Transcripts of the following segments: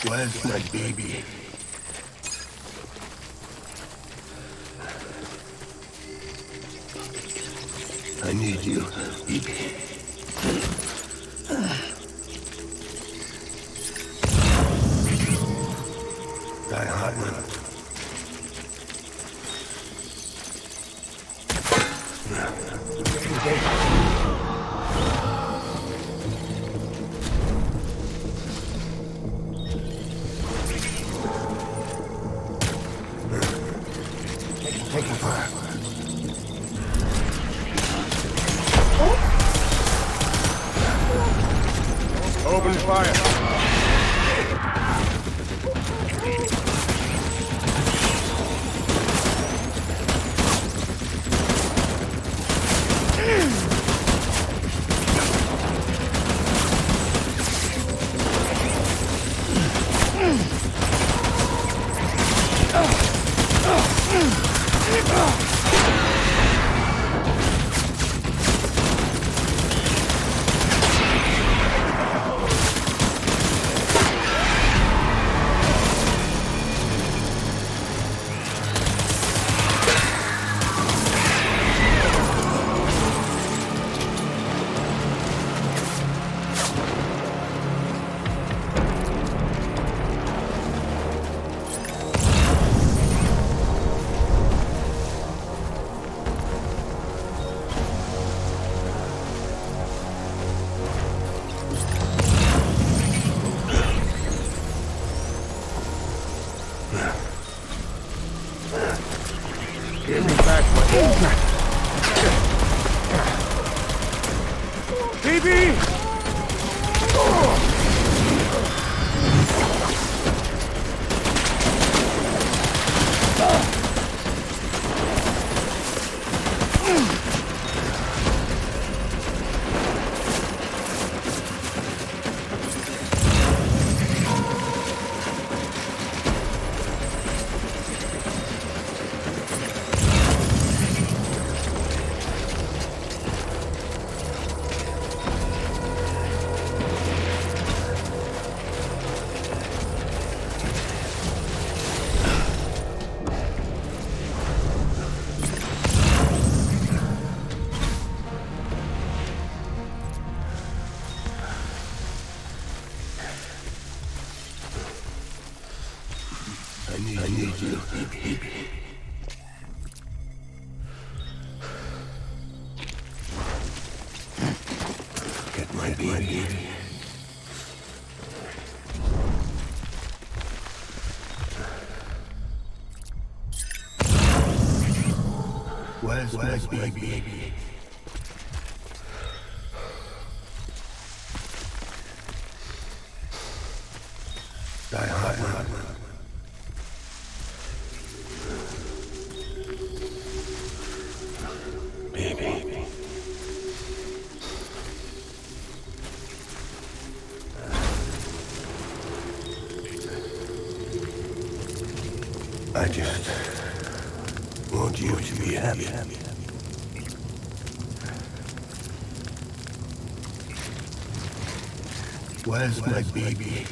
Where's my baby? I need you, baby. Die hard now. Taking fire. Open fire. Give me back my BB! I need you, baby. Get my baby. Where's my baby? Die hard. Baby. I just want you to be happy. Where's my baby?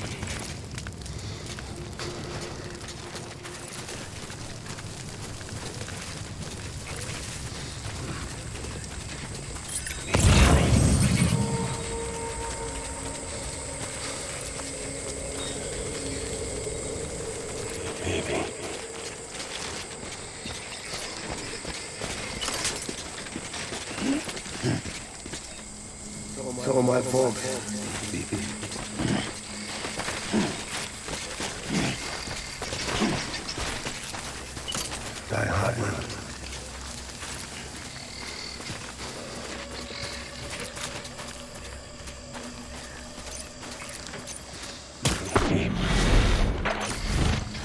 Baby. It's all my fault, baby. Die hard now.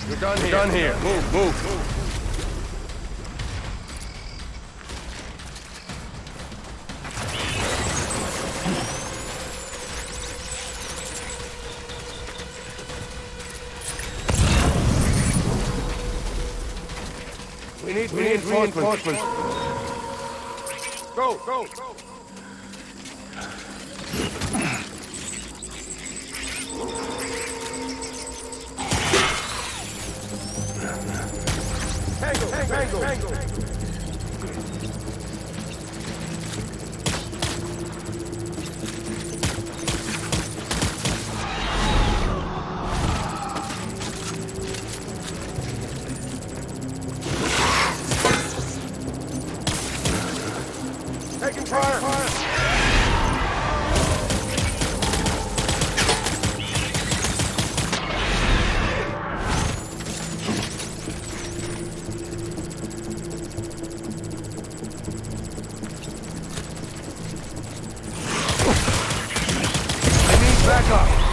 We're done here. Move. We need reinforcements. Go. backup!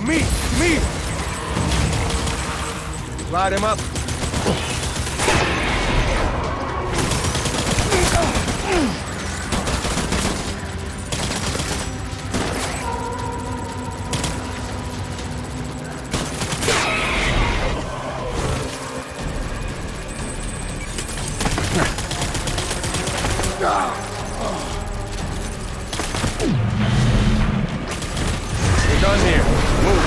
Me! Light him up. We're done here. Move.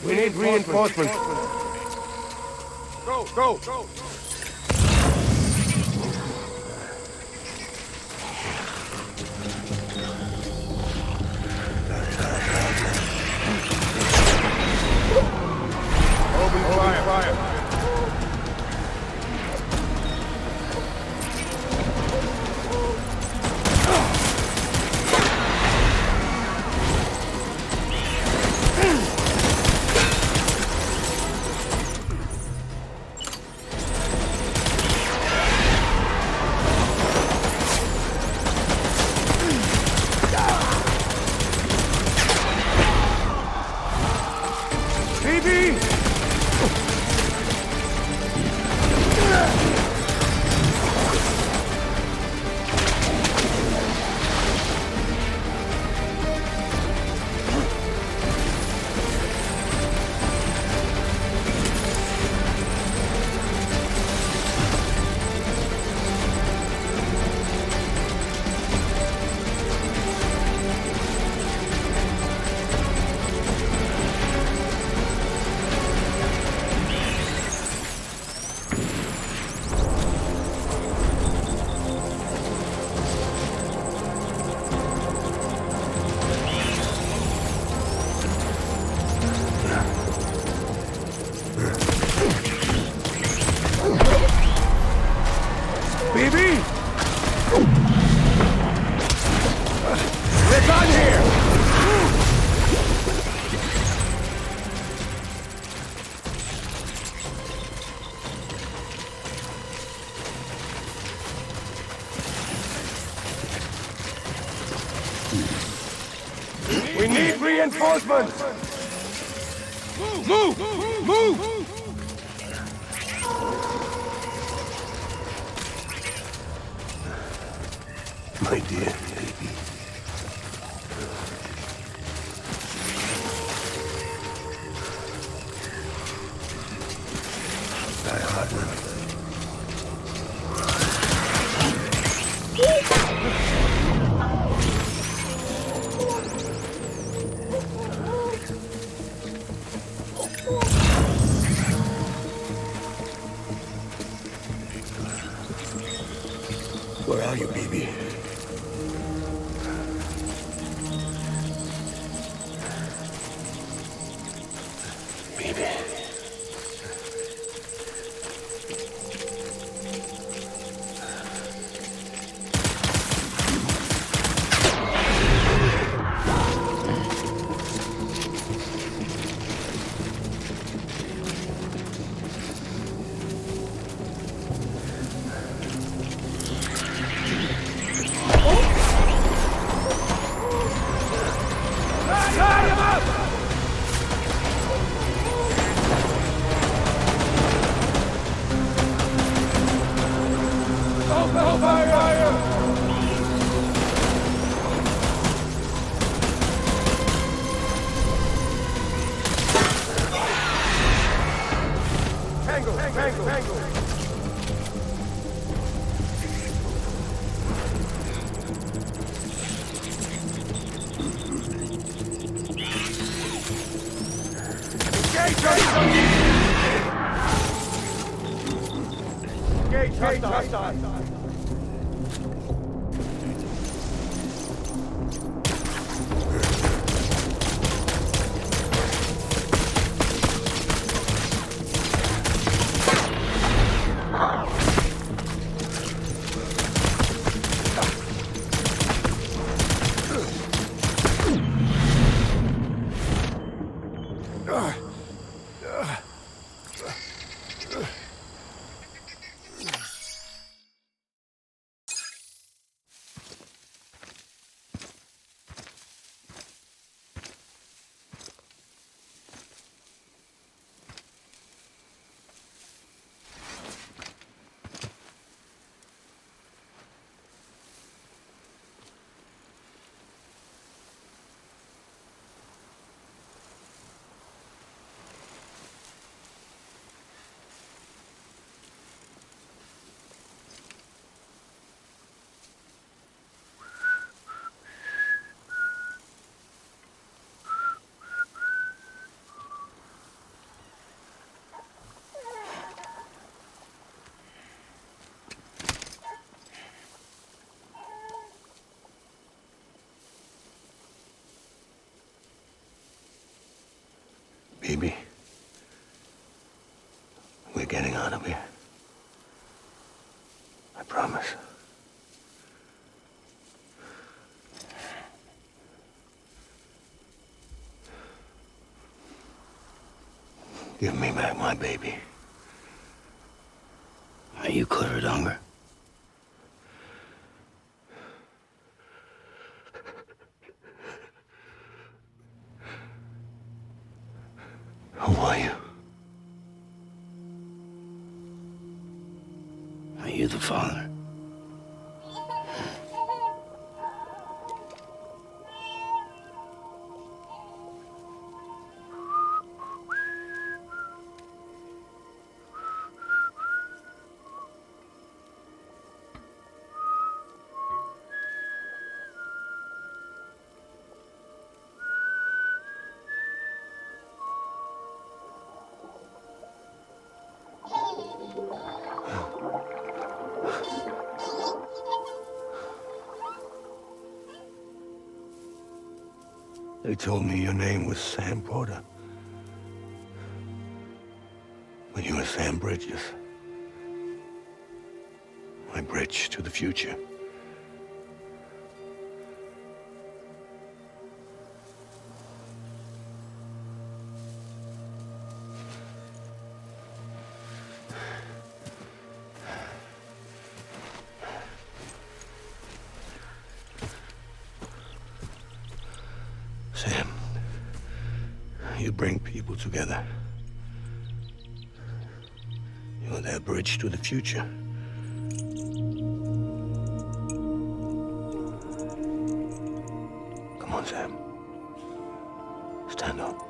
We need reinforcements. Go. Open fire. BB! BB! We're done here! We need reinforcements! Move! My dear baby. Die hard one. Where are you, baby? Baby. Tango! Engage hostile! Baby, we're getting out of here. I promise. Give me back my baby. Are you clear of hunger? Who are you? Are you the father? They told me your name was Sam Porter. But you were Sam Bridges. My bridge to the future. Sam, you bring people together. You're their bridge to the future. Come on, Sam. Stand up.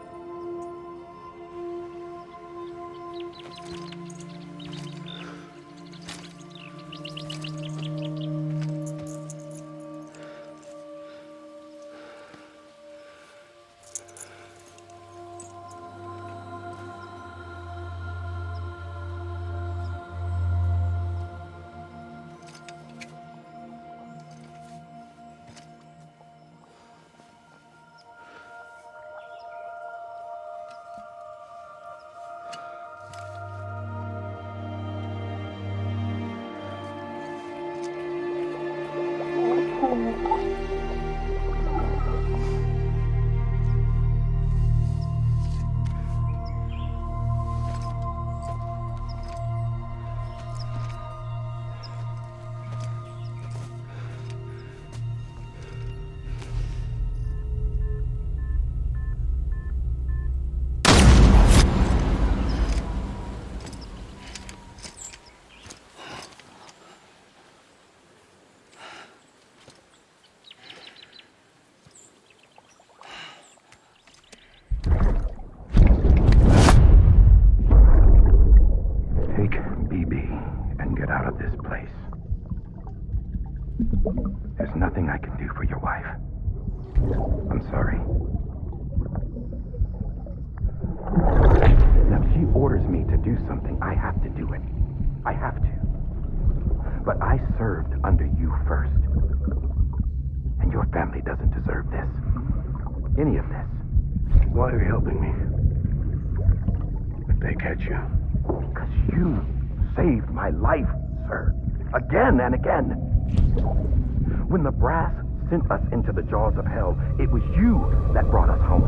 There's nothing I can do for your wife. I'm sorry. Now, if she orders me to do something, I have to do it. I have to. But I served under you first. And your family doesn't deserve this. Any of this. Why are you helping me? If they catch you. Because you saved my life, sir. Again and again. When the brass sent us into the jaws of hell, it was you that brought us home.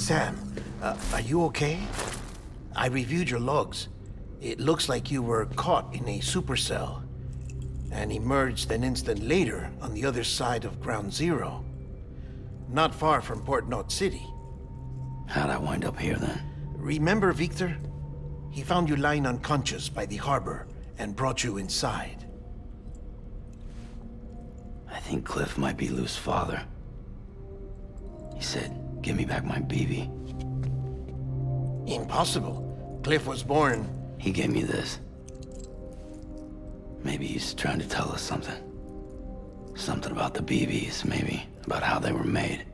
Sam, are you okay? I reviewed your logs. It looks like you were caught in a supercell and emerged an instant later on the other side of Ground Zero. Not far from Port Knot City. How'd I wind up here then? Remember Victor? He found you lying unconscious by the harbor and brought you inside. I think Cliff might be Lou's father. He said, give me back my BB. Impossible. Cliff was born... He gave me this. Maybe he's trying to tell us something. Something about the BBs, maybe. About how they were made.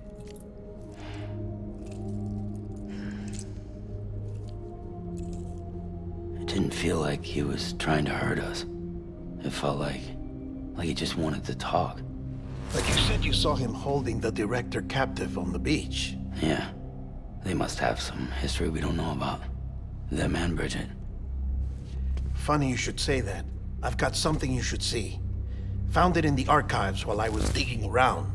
It didn't feel like he was trying to hurt us. It felt like he just wanted to talk. But you said you saw him holding the director captive on the beach. Yeah. They must have some history we don't know about. Them and Bridget. Funny you should say that. I've got something you should see. Found it in the archives while I was digging around.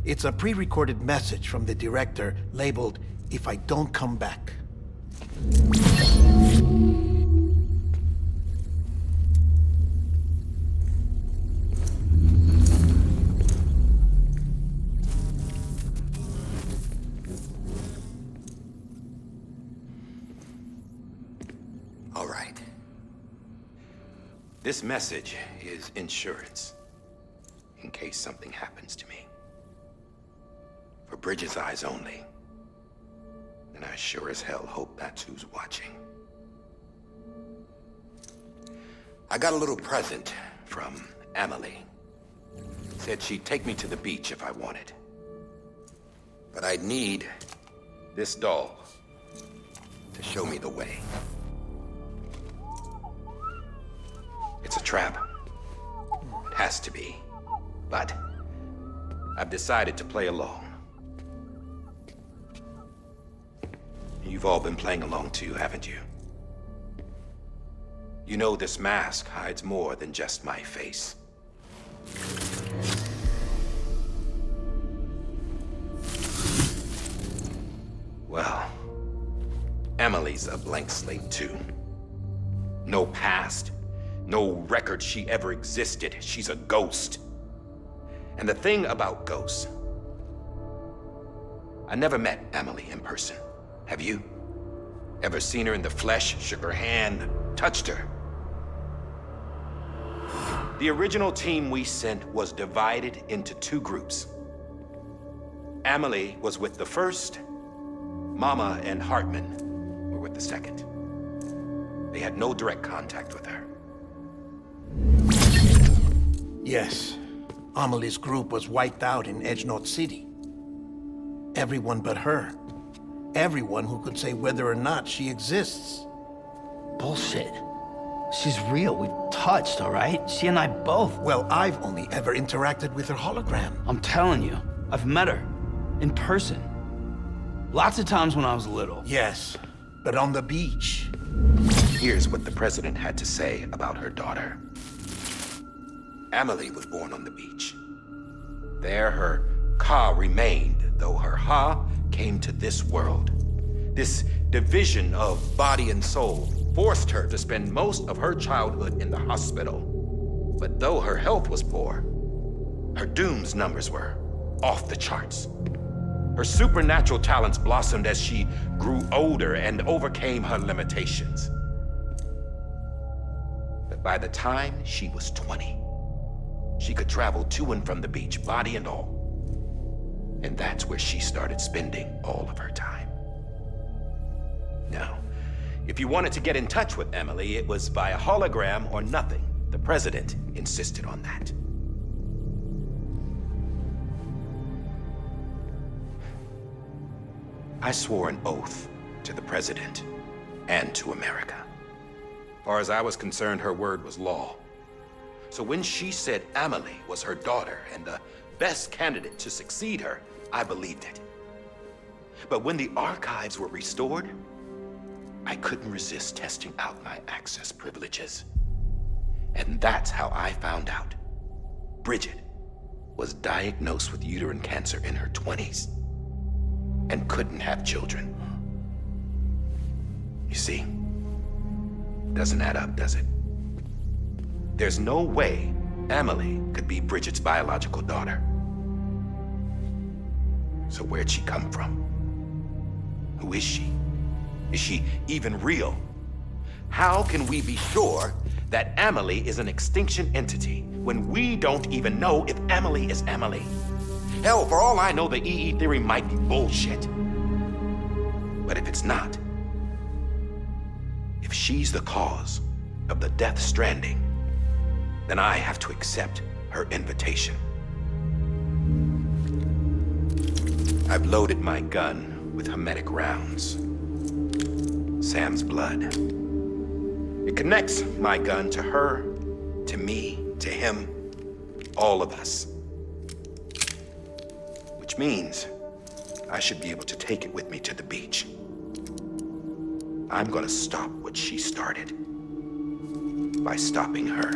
It's a pre-recorded message from the director labeled, "If I don't come back." All right. This message is insurance, in case something happens to me. For Bridget's eyes only. And I sure as hell hope that's who's watching. I got a little present from Emily. Said she'd take me to the beach if I wanted. But I'd need this doll to show me the way. It's a trap. It has to be. But I've decided to play along. You've all been playing along too, haven't you? You know this mask hides more than just my face. Well, Emily's a blank slate too. No past. No record she ever existed. She's a ghost. And the thing about ghosts, I never met Emily in person. Have you? Ever seen her in the flesh, shook her hand, touched her? The original team we sent was divided into two groups. Emily was with the first. Mama and Hartman were with the second. They had no direct contact with her. Yes. Amelie's group was wiped out in Edge Knot City. Everyone but her. Everyone who could say whether or not she exists. Bullshit. She's real. We've touched, all right? She and I both. Well, I've only ever interacted with her hologram. I'm telling you, I've met her. In person. Lots of times when I was little. Yes, but on the beach. Here's what the president had to say about her daughter. Emily was born on the beach. There her Ka remained, though her Ha came to this world. This division of body and soul forced her to spend most of her childhood in the hospital. But though her health was poor, her Doom's numbers were off the charts. Her supernatural talents blossomed as she grew older and overcame her limitations. But by the time she was 20, she could travel to and from the beach, body and all. And that's where she started spending all of her time. Now, if you wanted to get in touch with Emily, it was via hologram or nothing. The president insisted on that. I swore an oath to the president and to America. As far as I was concerned, her word was law. So when she said Emily was her daughter and the best candidate to succeed her, I believed it. But when the archives were restored, I couldn't resist testing out my access privileges. And that's how I found out Bridget was diagnosed with uterine cancer in her 20s. and couldn't have children. You see, doesn't add up, does it? There's no way Amelie could be Bridget's biological daughter. So where'd she come from? Who is she? Is she even real? How can we be sure that Amelie is an extinction entity when we don't even know if Amelie is Amelie? Hell, for all I know, the EE theory might be bullshit. But if it's not, if she's the cause of the death stranding, then I have to accept her invitation. I've loaded my gun with hermetic rounds. Sam's blood. It connects my gun to her, to me, to him, all of us. Which means I should be able to take it with me to the beach. I'm gonna stop what she started by stopping her.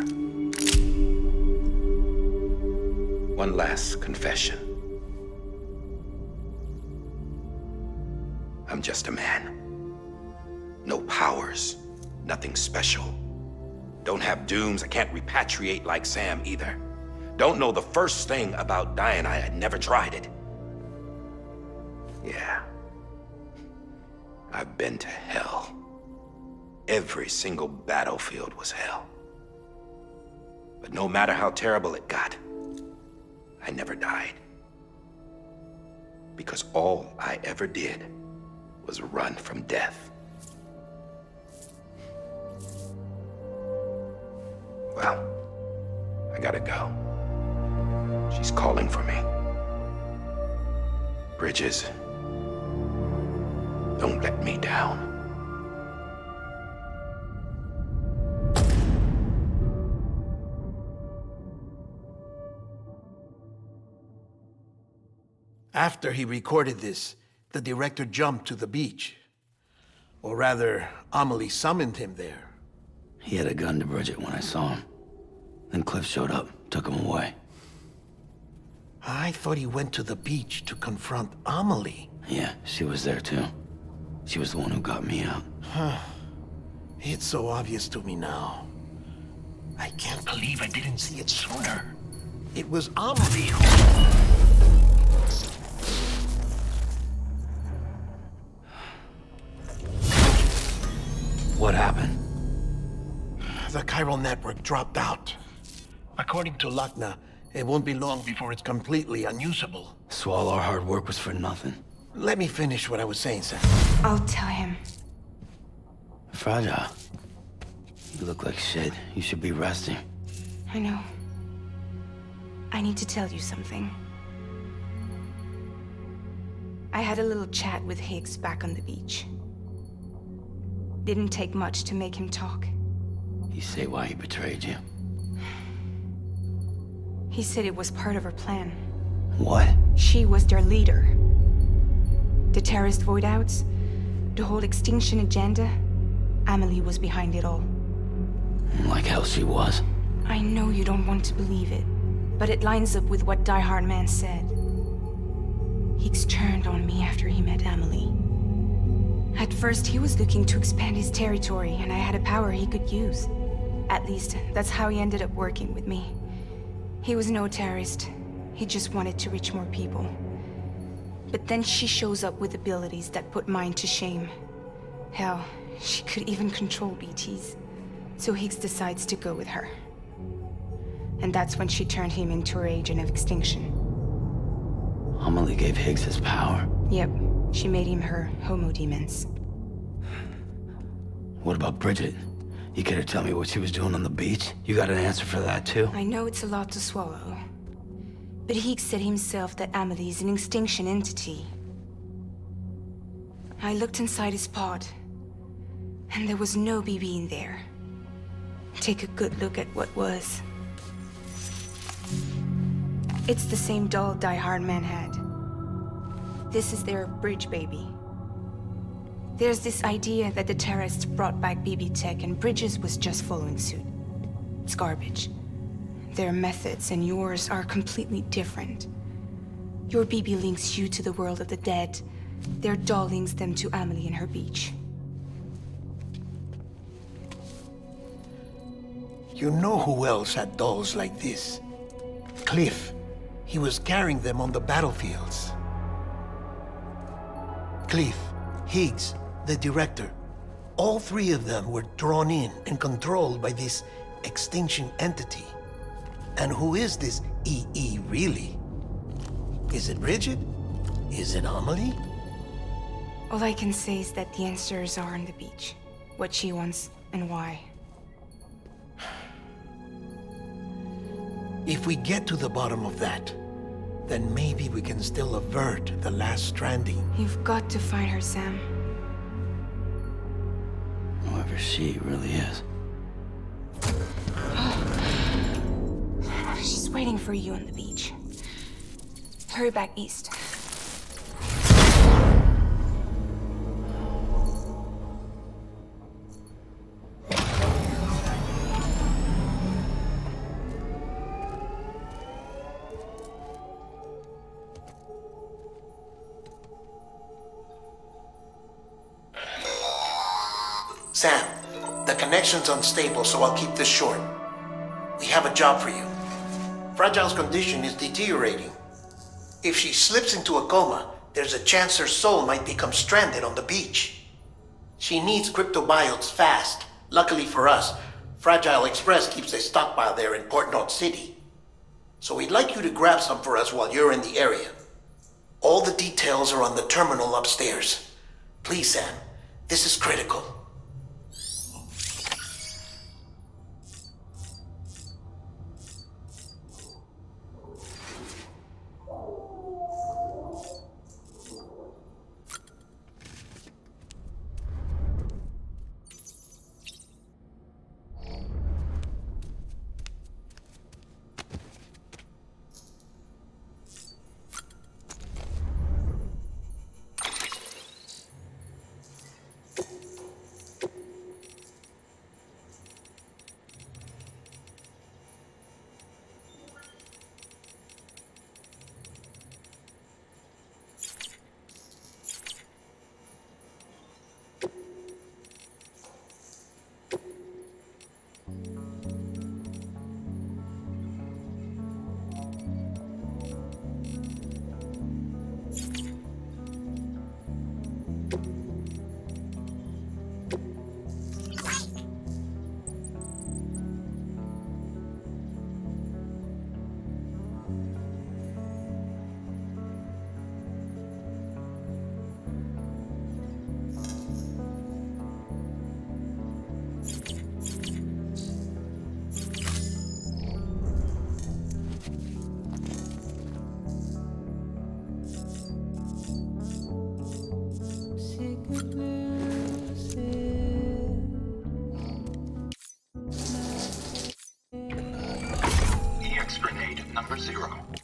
One last confession. I'm just a man. No powers, nothing special. Don't have dooms, I can't repatriate like Sam either. Don't know the first thing about dying, I had never tried it. Yeah. I've been to hell. Every single battlefield was hell. But no matter how terrible it got, I never died. Because all I ever did was run from death. Well, I gotta go. She's calling for me. Bridges, don't let me down. After he recorded this, the director jumped to the beach. Or rather, Amelie summoned him there. He had a gun to Bridget when I saw him. Then Cliff showed up, took him away. I thought he went to the beach to confront Amelie. Yeah, she was there too. She was the one who got me out. It's so obvious to me now. I can't believe I didn't see it sooner. It was Amelie who... What happened? The chiral network dropped out. According to Lakna, it won't be long before it's completely unusable. So all our hard work was for nothing. Let me finish what I was saying, Sam. I'll tell him. Fragile. You look like shit. You should be resting. I know. I need to tell you something. I had a little chat with Higgs back on the beach. Didn't take much to make him talk. You say why he betrayed you? He said it was part of her plan. What? She was their leader. The terrorist voidouts, the whole extinction agenda, Amelie was behind it all. Like hell she was. I know you don't want to believe it, but it lines up with what Die Hard Man said. Higgs turned on me after he met Amelie. At first, he was looking to expand his territory, and I had a power he could use. At least, that's how he ended up working with me. He was no terrorist. He just wanted to reach more people. But then she shows up with abilities that put mine to shame. Hell, she could even control BTs. So Higgs decides to go with her. And that's when she turned him into her agent of extinction. Amelie gave Higgs his power. Yep, she made him her Homo Demons. What about Bridget? You care to tell me what she was doing on the beach? You got an answer for that too? I know it's a lot to swallow. But Higgs said himself that Amelie is an extinction entity. I looked inside his pod, and there was no BB in there. Take a good look at what was. It's the same doll Die Hard Man had. This is their bridge baby. There's this idea that the terrorists brought back BB tech and Bridges was just following suit. It's garbage. Their methods and yours are completely different. Your BB links you to the world of the dead, Their doll links them to Amelie and her beach. You know who else had dolls like this? Cliff. He was carrying them on the battlefields. Cliff, Higgs, the director. All three of them were drawn in and controlled by this extinction entity. And who is this EE really? Is it Bridget? Is it Amelie? All I can say is that the answers are on the beach. What she wants and why. If we get to the bottom of that, then maybe we can still avert the last stranding. You've got to find her, Sam. Whoever she really is. She's waiting for you on the beach. Hurry back east. Sam, the connection's unstable, so I'll keep this short. We have a job for you. Fragile's condition is deteriorating. If she slips into a coma, there's a chance her soul might become stranded on the beach. She needs cryptobiotes fast. Luckily for us, Fragile Express keeps a stockpile there in Port North City. So we'd like you to grab some for us while you're in the area. All the details are on the terminal upstairs. Please, Sam, this is critical. EX grenade number 0.